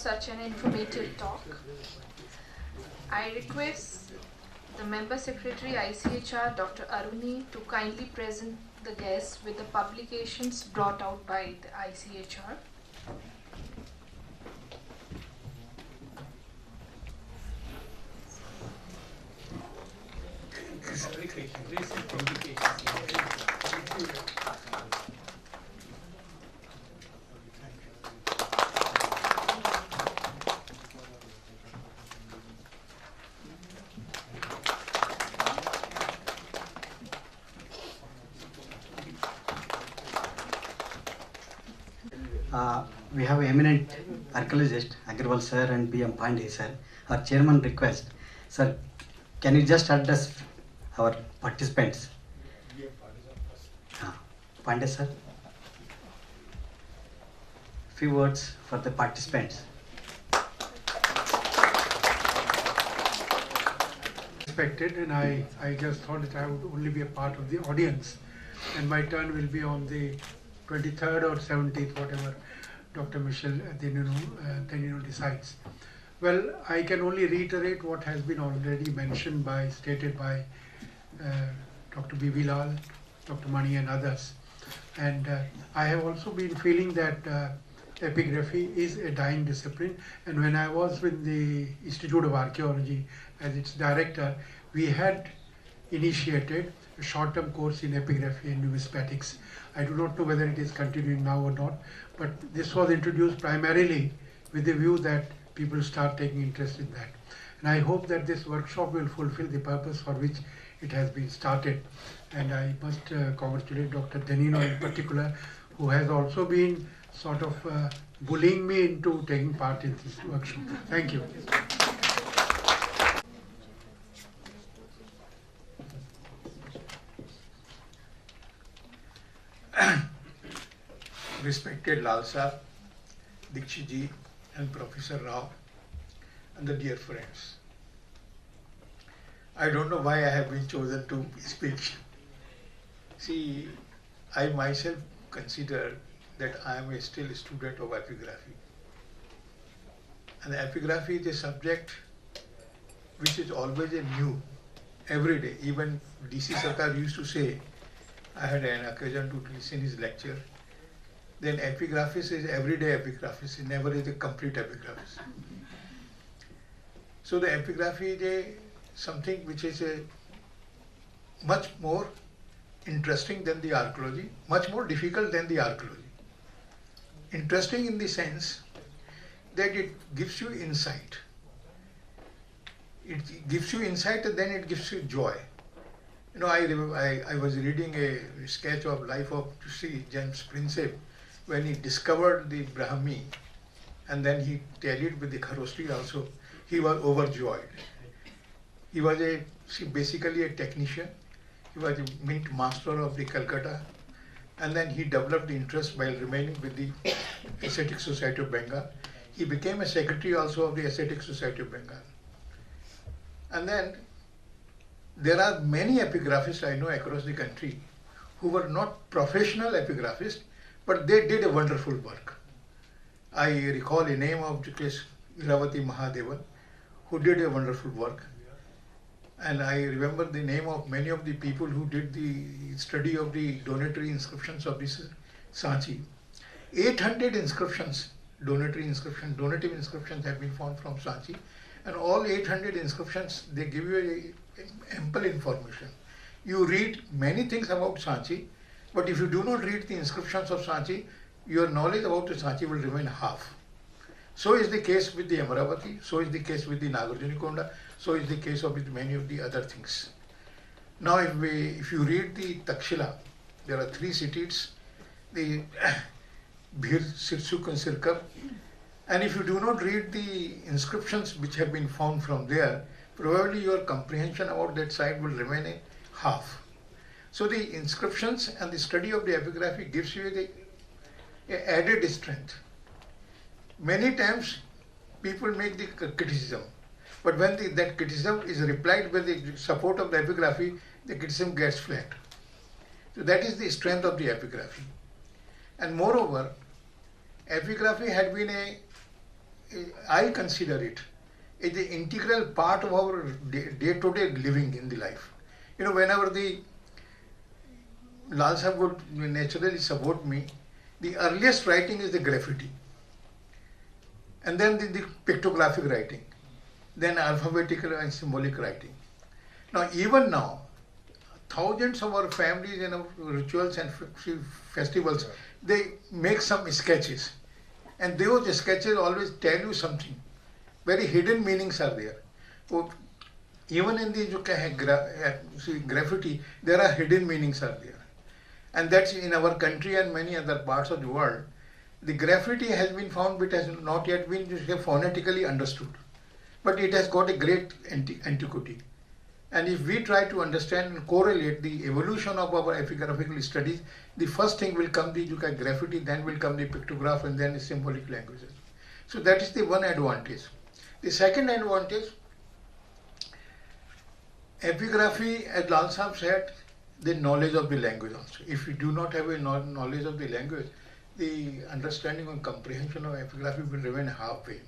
Such an informative talk. I request the Member Secretary ICHR Dr. Aruni to kindly present the guests with the publications brought out by the ICHR. We have eminent archaeologist Agrawal sir and B.M. Pandey sir. Our chairman request, sir, can you just address our participants? Pandey sir, few words for the participants. Expected, and I just thought that I would only be a part of the audience, and my turn will be on the 23rd or 17th, whatever Dr. Michel Denino decides. Well, I can only reiterate what has been already stated by Dr. B.V. Lal, Dr. Mani and others. And I have also been feeling that epigraphy is a dying discipline, and when I was with the Institute of Archaeology as its director, we had initiated a short-term course in epigraphy and numismatics. I do not know whether it is continuing now or not, but this was introduced primarily with the view that people start taking interest in that. And I hope that this workshop will fulfill the purpose for which it has been started. And I must congratulate Dr. Denino in particular, who has also been sort of bullying me into taking part in this workshop. Thank you. Respected Lal Sahab, Dikshit ji and Professor Rao and the dear friends. I don't know why I have been chosen to speak. See, I myself consider that I am still a student of epigraphy. And epigraphy is a subject which is always a new, every day. Even DC Sarkar used to say, I had an occasion to listen his lecture, then epigraphist is everyday epigraphist, it never is a complete epigraphist. So the epigraphy is something which is much more interesting than the archaeology, much more difficult than the archaeology. Interesting in the sense that it gives you insight. It gives you insight and then it gives you joy. You know, I was reading a sketch of life of Sri James Prinsep when he discovered the Brahmi, and then he tallied with the Kharosri also. He was overjoyed. He was basically a technician. He was a mint master of the Calcutta, and then he developed interest while remaining with the Ascetic Society of Bengal. He became a secretary also of the Ascetic Society of Bengal. And then there are many epigraphists I know across the country who were not professional epigraphists, but they did a wonderful work. I recall a name of Iravati Mahadevan, who did a wonderful work. And I remember the name of many of the people who did the study of the donatory inscriptions of this Sanchi. 800 inscriptions, donative inscriptions have been found from Sanchi. And all 800 inscriptions, they give you ample information. You read many things about Sanchi, but if you do not read the inscriptions of Sanchi, your knowledge about the Sanchi will remain half. So is the case with the Amaravati, so is the case with the Nagarjunikonda, so is the case of with many of the other things. Now if you read the Takshila, there are 3 cities, the Bhir, Sirsuk and Sirkap, and if you do not read the inscriptions which have been found from there, probably your comprehension about that site will remain a half. So the inscriptions and the study of the epigraphy gives you the added strength. Many times people make the criticism, but when that criticism is replied with the support of the epigraphy, the criticism gets flat. So that is the strength of the epigraphy. And moreover, epigraphy had been I consider it is the integral part of our day-to-day living in the life. You know, whenever the Lal Sahab would naturally support me, the earliest writing is the graffiti, and then the pictographic writing, then alphabetical and symbolic writing. Now, even now, thousands of our families and our rituals and festivals, they make some sketches, and those sketches always tell you something. Very hidden meanings are there. So, even in the graffiti, there are hidden meanings are there. And that's in our country and many other parts of the world. The graffiti has been found but has not yet been phonetically understood. But it has got a great antiquity. And if we try to understand and correlate the evolution of our epigraphical studies, the first thing will come the graffiti, then will come the pictograph, and then the symbolic languages. So that is the one advantage. The second advantage, epigraphy, as Lal Sahab said, the knowledge of the language also. If you do not have a knowledge of the language, the understanding and comprehension of epigraphy will remain halfway.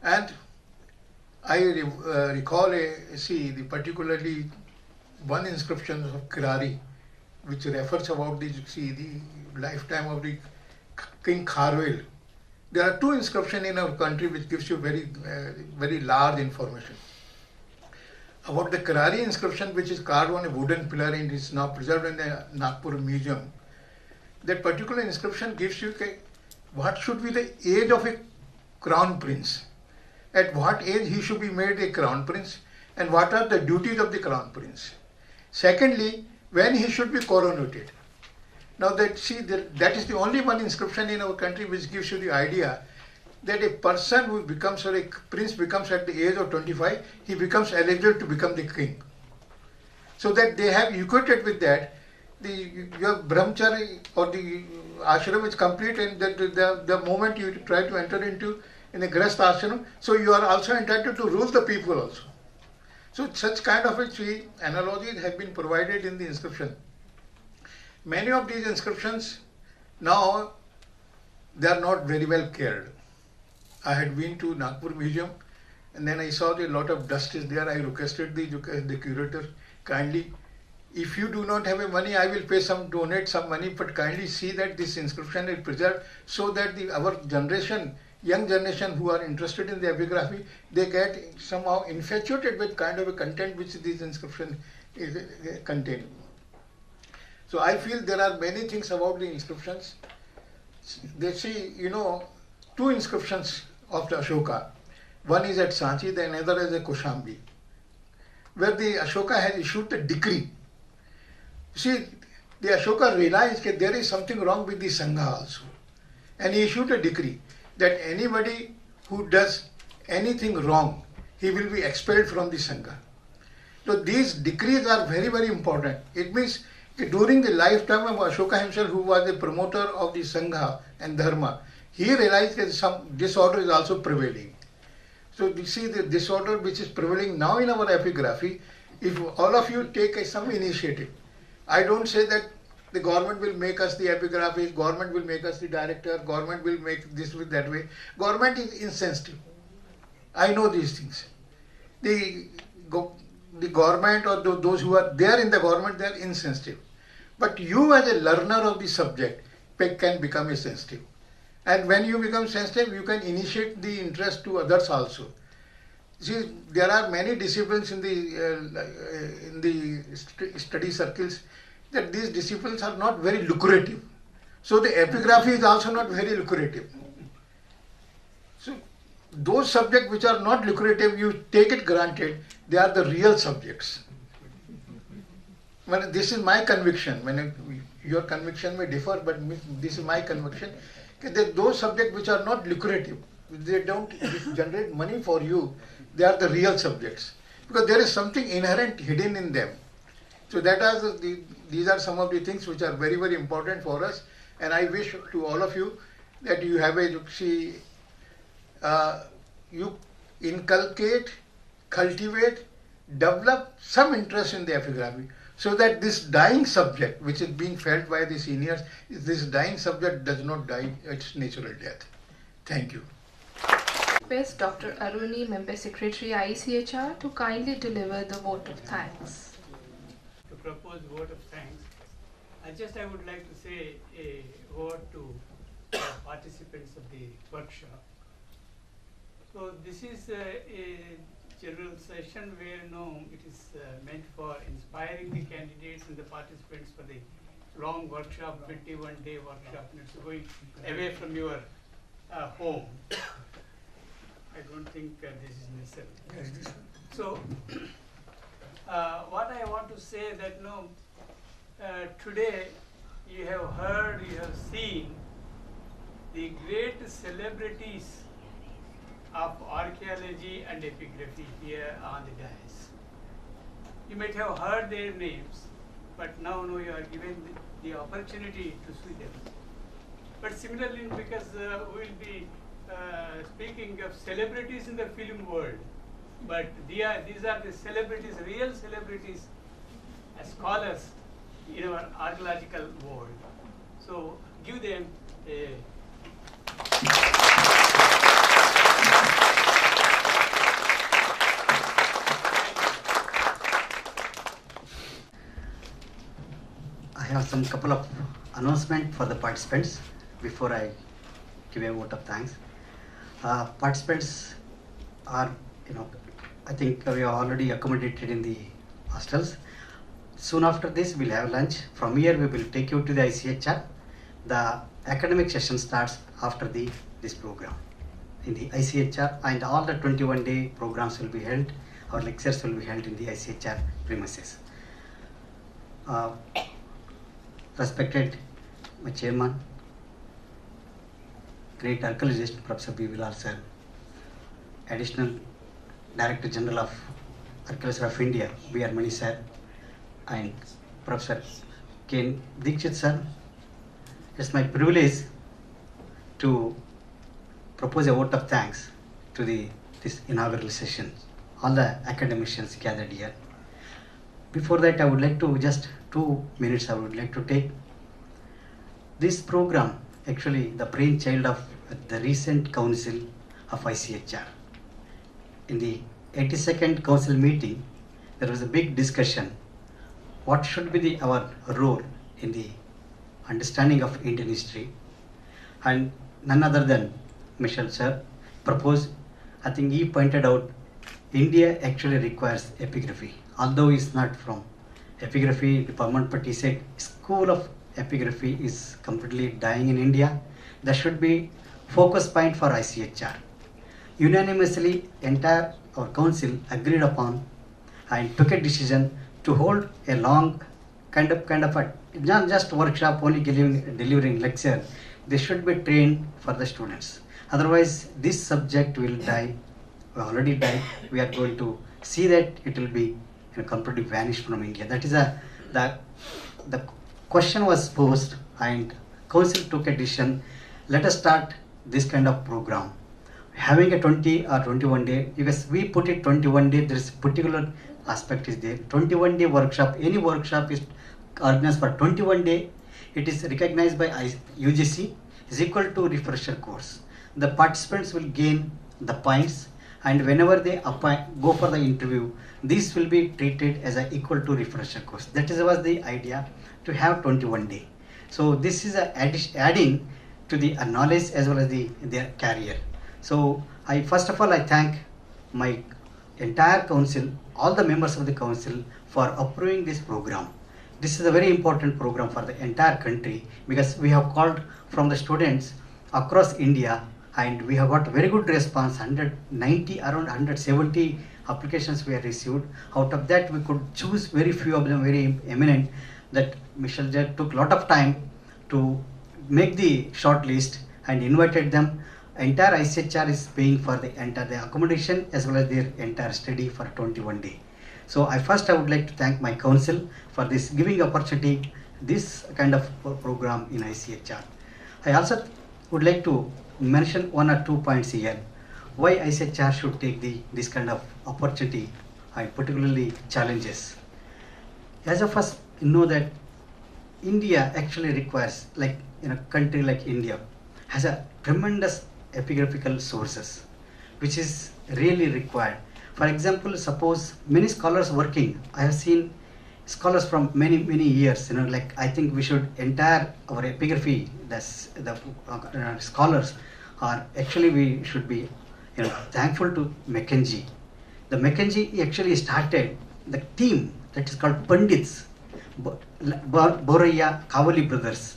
And I recall particularly one inscription of Kirari, which refers about the lifetime of the King Kharwel. There are two inscriptions in our country which gives you very large information. About the Kirari inscription, which is carved on a wooden pillar and is now preserved in the Nagpur Museum. That particular inscription gives you what should be the age of a crown prince, at what age he should be made a crown prince, and what are the duties of the crown prince. Secondly, when he should be coronated. Now that is the only one inscription in our country which gives you the idea that a person who becomes, or a prince becomes at the age of 25, he becomes eligible to become the king. So that they have equated with that, your brahmachari or the ashram is complete, and the moment you try to enter into in a grahast ashram, so you are also entitled to rule the people also. So such kind of analogies have been provided in the inscription. Many of these inscriptions now, they are not very well cared. I had been to Nagpur Museum, and then I saw that a lot of dust is there. I requested the curator, kindly, if you do not have a money, I will donate some money, but kindly see that this inscription is preserved, so that our generation, young generation who are interested in the epigraphy, they get somehow infatuated with kind of a content which this inscription contain. So I feel there are many things about the inscriptions. They see, two inscriptions of the Ashoka. One is at Sanchi, the another is at Koshambi, where the Ashoka has issued a decree. See, the Ashoka realized that there is something wrong with the Sangha also. And he issued a decree that anybody who does anything wrong, he will be expelled from the Sangha. So these decrees are very, very important. It means during the lifetime of Ashoka himself, who was the promoter of the Sangha and Dharma, he realized that some disorder is also prevailing. So you see the disorder which is prevailing now in our epigraphy, if all of you take some initiative, I don't say that the government will make us the epigraphist, government will make us the director, government will make this with that way. Government is insensitive. I know these things. The government or those who are there in the government, they are insensitive. But you as a learner of the subject can become a sensitive. And when you become sensitive, you can initiate the interest to others also. See, there are many disciplines in the study circles that these disciplines are not very lucrative. So the epigraphy is also not very lucrative. So those subjects which are not lucrative, you take it granted, they are the real subjects. Well, this is my conviction. Your conviction may differ, but this is my conviction. That those subjects which are not lucrative, they don't generate money for you, they are the real subjects. Because there is something inherent hidden in them. So these are some of the things which are very, very important for us. And I wish to all of you that you have you inculcate, cultivate, develop some interest in the epigraphy, so that this dying subject, which is being felt by the seniors, this dying subject does not die its natural death. Thank you. request Dr. Aruni, Member Secretary ICHR, to kindly deliver the vote of thanks. To propose vote of thanks, I would like to say a word to participants of the workshop. So this is a general session where it is meant for inspiring the candidates and the participants for the long workshop, 21-day workshop, and it's going away from your home. I don't think this is necessary. So what I want to say that today you have heard, you have seen the great celebrities of archaeology and epigraphy here on the dais. You might have heard their names, but now you are given the opportunity to see them. But similarly, because we will be speaking of celebrities in the film world, but these are the celebrities, real celebrities, as scholars in our archaeological world. So give them a I have some couple of announcements for the participants before I give a vote of thanks. Participants are, I think we are already accommodated in the hostels. Soon after this, we'll have lunch. From here, we will take you to the ICHR. The academic session starts after this program in the ICHR, and all the 21-day programs will be held. Our lectures will be held in the ICHR premises. Respected my chairman, great archaeologist Professor B. Villar sir, Additional Director General of Archaeology of India, B. R. Mani sir, and Professor K. Dikshit sir. It's my privilege to propose a vote of thanks to this inaugural session, all the academicians gathered here. Before that, I would like to just 2 minutes I would like to take. This program, actually the brainchild of the recent council of ICHR. In the 82nd council meeting, there was a big discussion. What should be our role in the understanding of Indian history? And none other than Michel sir proposed, I think he pointed out, India actually requires epigraphy. Although it's not from epigraphy department, but he said school of epigraphy is completely dying in India. That should be focus point for ICHR. Unanimously, entire our council agreed upon and took a decision to hold a long kind of a not just workshop only delivering lecture. They should be trained for the students. Otherwise, this subject will die. We already died. We are going to see that it will be completely vanished from India. That is the question was posed, and council took a decision. Let us start this kind of program, having a 20 or 21 day, because we put it 21 day. There is particular aspect is there. 21-day workshop. Any workshop is organized for 21 day. It is recognized by UGC is equal to refresher course. The participants will gain the points, and whenever they go for the interview, this will be treated as an equal to refresher course. That was the idea, to have 21 day. So this is adding to the knowledge as well as their career. So first of all I thank my entire council, all the members of the council, for approving this program. This is a very important program for the entire country, because we have called from the students across India, and we have got very good response. 190, around 170 applications we have received. Out of that, we could choose very few of them, very eminent. That Michel J took a lot of time to make the short list and invited them. Entire ICHR is paying for the accommodation as well as their entire study for 21 day. So I would like to thank my council for this giving opportunity, this kind of program in ICHR. I also would like to mention 1 or 2 points here. Why ICHR should take this kind of opportunity and particularly challenges. As of us know that India actually requires, like in a country like India, has a tremendous epigraphical sources, which is really required. For example, suppose many scholars working, I have seen scholars from many years, like I think we should entire our epigraphy, the scholars are actually, we should be thankful to Mackenzie. The Mackenzie actually started the team that is called Pandits, Boraya Kavali brothers.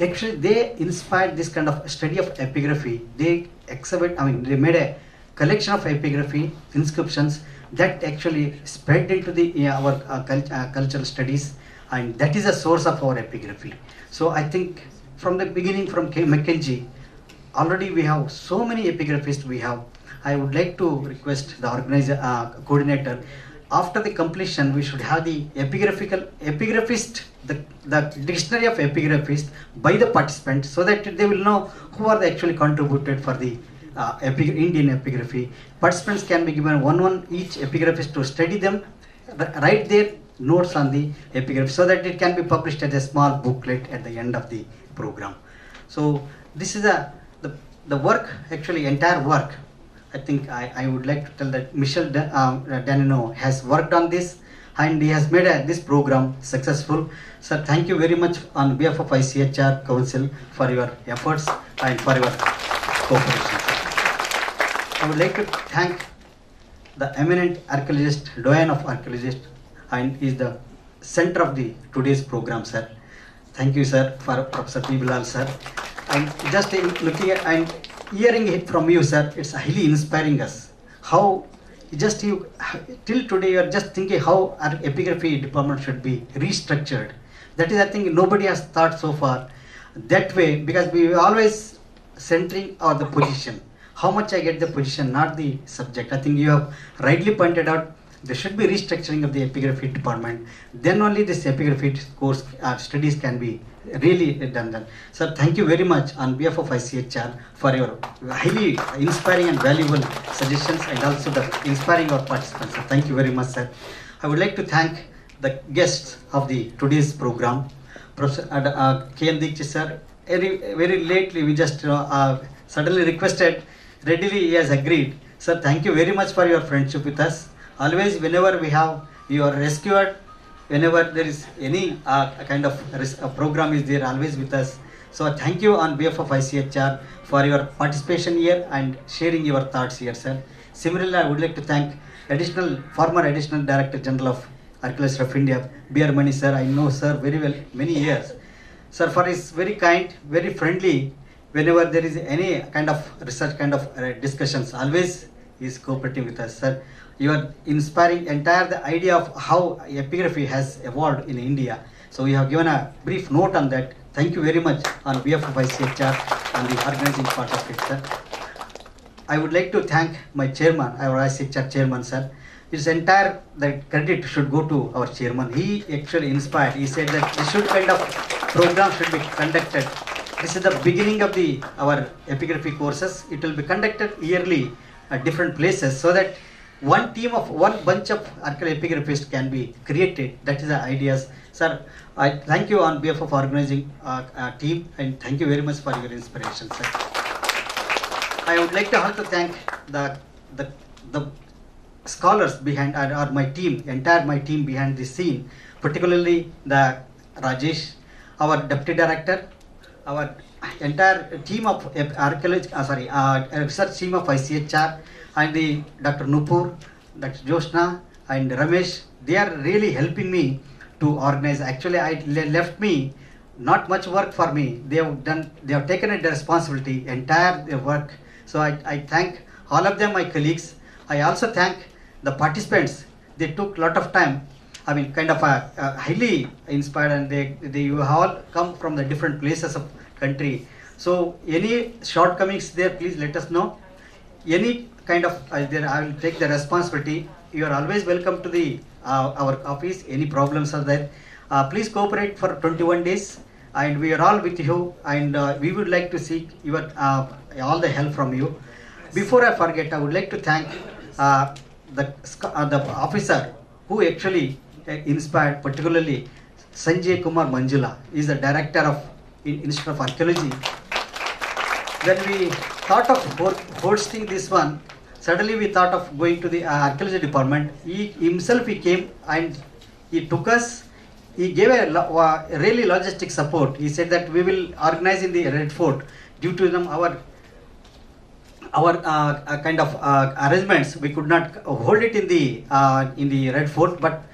Actually, they inspired this kind of study of epigraphy. They they made a collection of epigraphy inscriptions that actually spread into the our cultural studies, and that is a source of our epigraphy. So I think from the beginning, from Mackenzie, already we have so many epigraphists we have. I would like to request the organizer, coordinator, after the completion we should have the epigraphist, the dictionary of epigraphist by the participants, so that they will know who are the actually contributed for the Indian epigraphy. Participants can be given one each epigraphist to study them, write their notes on the epigraphy, so that it can be published as a small booklet at the end of the program. So this is the work, actually entire work. I think I would like to tell that Michel Danino has worked on this, and he has made this program successful. Sir, thank you very much on behalf of ICHR Council for your efforts and for your cooperation. I would like to thank the eminent archaeologist, doyen of archaeologists, and is the center of the today's program, sir. Thank you, sir, for Professor P. Bilal, sir. And just in looking at and hearing it from you, sir, it's highly inspiring us. How just you till today you are just thinking how our epigraphy department should be restructured. That is, I think nobody has thought so far that way, because we always centering on the position. How much I get the position, not the subject. I think you have rightly pointed out there should be restructuring of the epigraphy department. Then only this epigraphy course studies can be really done. Sir, thank you very much on behalf of ICHR for your highly inspiring and valuable suggestions, and also the inspiring our participants. So thank you very much, sir. I would like to thank the guests of the today's program, Professor K.N. Dikshit, sir. Very lately we just suddenly requested. Readily he has agreed. Sir, thank you very much for your friendship with us. Always, whenever we have, you are rescued. Whenever there is any kind of program is there, always with us. So thank you on behalf of ICHR for your participation here and sharing your thoughts here, sir. Similarly, I would like to thank former additional Director General of Archaeology of India, B.R. Mani, sir. I know sir very well, many years. Sir, for his very kind, very friendly. Whenever there is any kind of research kind of discussions, always he is cooperating with us, sir. You are inspiring entire the idea of how epigraphy has evolved in India. So we have given a brief note on that. Thank you very much on behalf of ICHR and the organizing part of it, sir. I would like to thank my chairman, our ICHR chairman, sir. His entire the credit should go to our chairman. He actually inspired. He said that this kind of program should be conducted. This is the beginning of our epigraphy courses. It will be conducted yearly at different places, so that one bunch of epigraphists can be created. That is the ideas. Sir, I thank you on behalf of organizing team, and thank you very much for your inspiration, sir. I would like to also thank the scholars behind, or my team, my team behind the scene, particularly the Rajesh, our deputy director, our entire team of research team of ICHR, and the Dr. Nupur, Dr. Joshna, and Ramesh. They are really helping me to organize. Actually, I left me not much work for me. They have taken a responsibility, entire their work. So I thank all of them, my colleagues. I also thank the participants. They took a lot of time. I mean, kind of highly inspired, and they all come from the different places of country. So any shortcomings there, please let us know. Any kind of there, I will take the responsibility. You are always welcome to our office. Any problems are there, please cooperate for 21 days, and we are all with you, and we would like to seek your all the help from you. Before I forget, I would like to thank the officer who actually inspired, particularly Sanjay Kumar Manjula. He is the director of Institute of Archaeology. When we thought of hosting this one, Suddenly we thought of going to the archaeology department. He himself he came and he took us. He gave a really logistic support. He said that we will organize in the Red Fort. Due to them, our kind of arrangements, we could not hold it in the Red Fort, but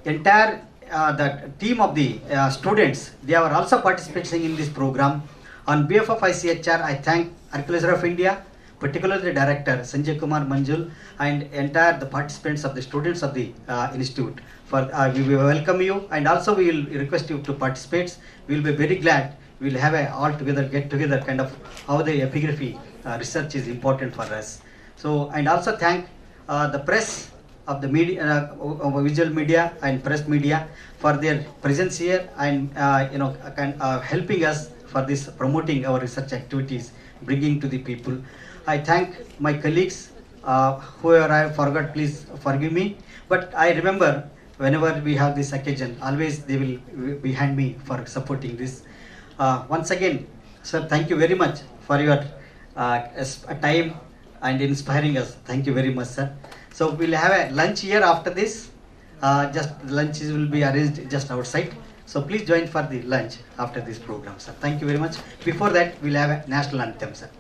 entire the team of the students, they are also participating in this program. On behalf of ICHR, I thank Archaeology of India, particularly the director Sanjay Kumar Manjul, and entire the participants of the students of the institute. For we will welcome you, and also we will request you to participate. We will be very glad. We will have a all together get together kind of how the epigraphy research is important for us. So, and also thank the press of the media, visual media and press media for their presence here, and helping us for this promoting our research activities, bringing to the people. I thank my colleagues. Whoever I forgot, please forgive me. But I remember whenever we have this occasion, always they will be behind me for supporting this. Once again, sir, thank you very much for your time and inspiring us. Thank you very much, sir. So we'll have a lunch here after this. Just lunch will be arranged just outside. So please join for the lunch after this program, sir. Thank you very much. Before that, we'll have a national anthem, sir.